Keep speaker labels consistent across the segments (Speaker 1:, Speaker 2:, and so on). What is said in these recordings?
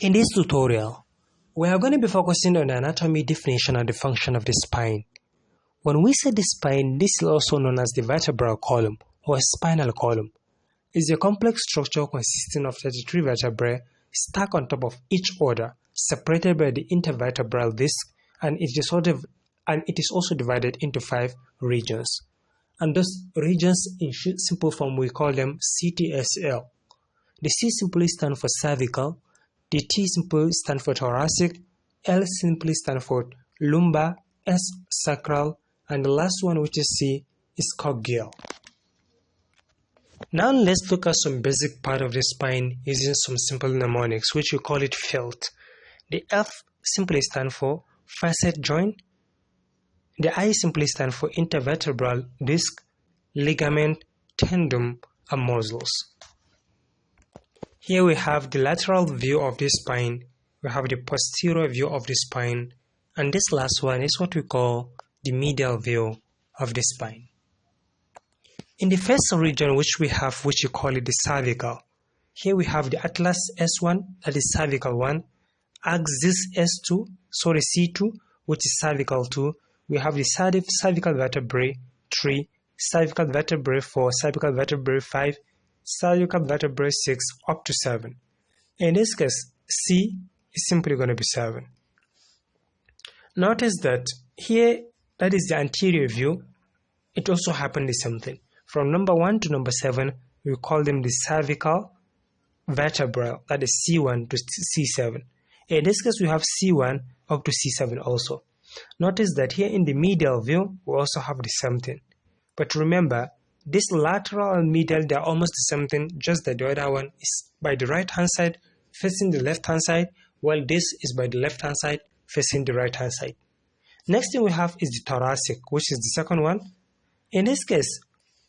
Speaker 1: In this tutorial, we are going to be focusing on the anatomy, definition, and the function of the spine. When we say the spine, this is also known as the vertebral column or spinal column. It's a complex structure consisting of 33 vertebrae stacked on top of each other, separated by the intervertebral disc, and it is also divided into 5 regions. And those regions, in simple form, we call them CTSL. The C simply stands for cervical, the T simply stands for thoracic, L simply stands for lumbar, S sacral, and the last one, which is C, is coccyx. Now let's look at some basic part of the spine using some simple mnemonics, which we call it FELT. The F simply stands for facet joint, the I simply stands for intervertebral disc, ligament, tendon, and muscles. Here we have the lateral view of the spine, we have the posterior view of the spine, and this last one is what we call the medial view of the spine. In the first region which we call it the cervical, here we have the atlas S1, that is cervical 1, axis S2, C2, which is cervical 2, we have the cervical vertebrae 3, cervical vertebrae 4, cervical vertebrae 5, cervical vertebrae 6 up to 7. In this case, C is simply going to be 7. Notice that here, that is the anterior view. It also happened the same thing. From number 1 to number 7, we call them the cervical vertebra, that is C1 to C7. In this case, we have C1 up to C7 also. Notice that here in the medial view, we also have the same thing. But remember, this lateral and medial, they are almost the same thing, just that the other one is by the right hand side facing the left hand side, while this is by the left hand side facing the right hand side. Next thing we have is the thoracic, which is the second one. In this case,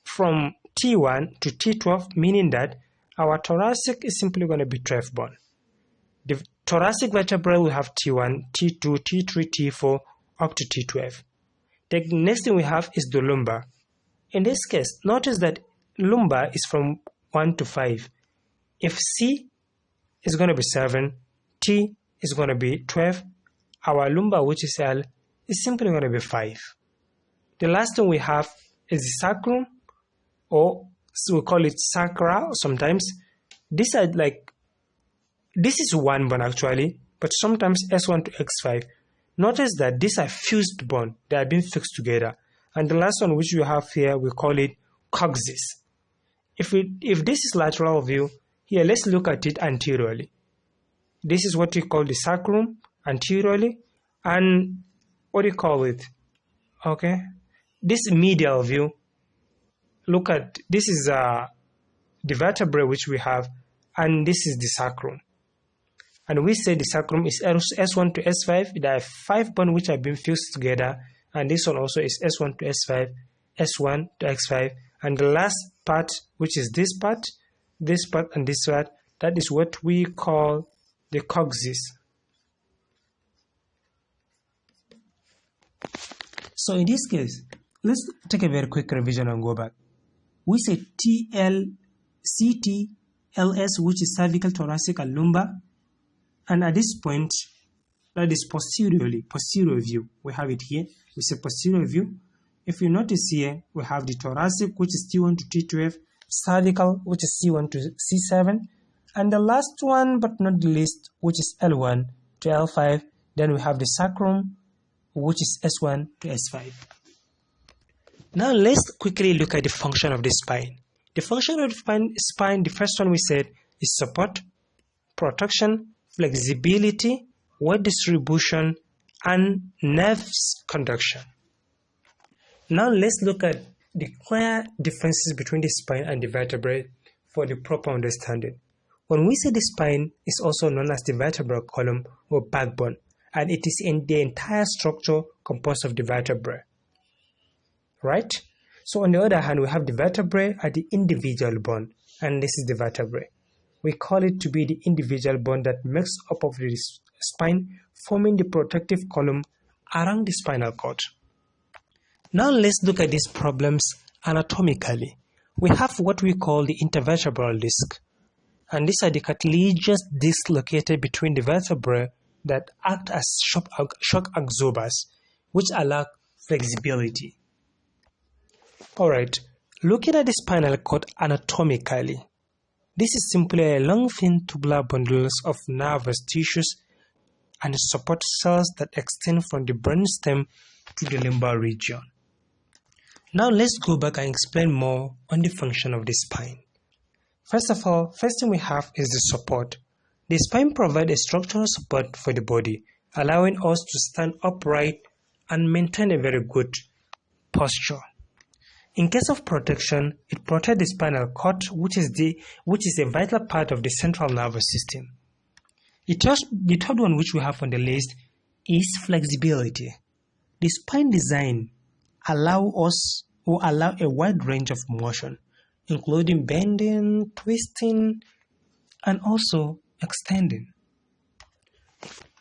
Speaker 1: from T1 to T12, meaning that our thoracic is simply going to be 12 bone. The thoracic vertebra will have T1, T2, T3, T4, up to T12. The next thing we have is the lumbar. In this case, notice that lumbar is from 1 to 5. If C is going to be 7, T is going to be 12, our lumbar, which is L, is simply going to be 5. The last thing we have is the sacrum, or so we call it sacra sometimes. This is one bone actually, but sometimes S1 to X5. Notice that these are fused bone, they are being fixed together. And the last one which we have here, we call it coccyx. If this is lateral view, here let's look at it anteriorly. This is what we call the sacrum anteriorly, and what do you call it? Okay, this medial view. Look at this is the vertebrae which we have, and this is the sacrum. And we say the sacrum is S1 to S5. There are 5 bones which have been fused together. And this one also is S1 to S5, S1 to X5. And the last part, which is this part, and this part, that is what we call the coccyx. So in this case, let's take a very quick revision and go back. We say TL, CT, LS, which is cervical, thoracic, and lumbar. And at this point, that is posterior view. We have it here. We say posterior view. If you notice here, we have the thoracic, which is T1 to T12, cervical, which is C1 to C7, and the last one, but not the least, which is L1 to L5. Then we have the sacrum, which is S1 to S5. Now let's quickly look at the function of the spine. The function of the spine, the first one we said is support, protection, flexibility, weight distribution, and nerves conduction. Now let's look at the clear differences between the spine and the vertebrae for the proper understanding. When we say the spine is also known as the vertebral column or backbone, and it is in the entire structure composed of the vertebrae. Right? So on the other hand, we have the vertebrae at the individual bone, and this is the vertebrae. We call it to be the individual bone that makes up of the spine, forming the protective column around the spinal cord. Now let's look at these problems anatomically. We have what we call the intervertebral disc. And these are the cartilaginous discs located between the vertebrae that act as shock absorbers, which allow flexibility. Alright, looking at the spinal cord anatomically, this is simply a long thin tubular bundles of nervous tissues and support cells that extend from the brainstem to the lumbar region. Now let's go back and explain more on the function of the spine. First of all, first thing we have is the support. The spine provides a structural support for the body, allowing us to stand upright and maintain a very good posture. In case of protection, it protects the spinal cord, which is a vital part of the central nervous system. The third one which we have on the list is flexibility. The spine design allow a wide range of motion, including bending, twisting, and also extending.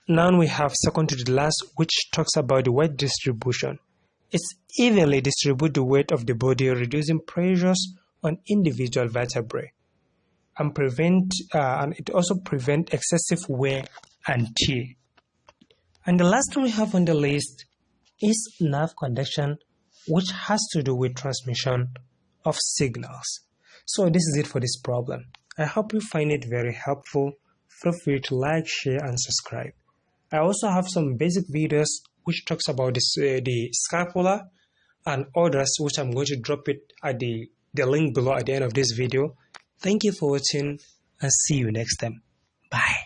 Speaker 1: Now we have second to the last, which talks about the weight distribution. It's evenly distribute the weight of the body, reducing pressures on individual vertebrae, and it also prevent excessive wear and tear. And the last one we have on the list is nerve conduction, which has to do with transmission of signals. So this is it for this problem. I hope you find it very helpful. Feel free to like, share, and subscribe. I also have some basic videos which talks about the scapula and others, which I'm going to drop it at the link below at the end of this video. Thank you for watching and see you next time. Bye.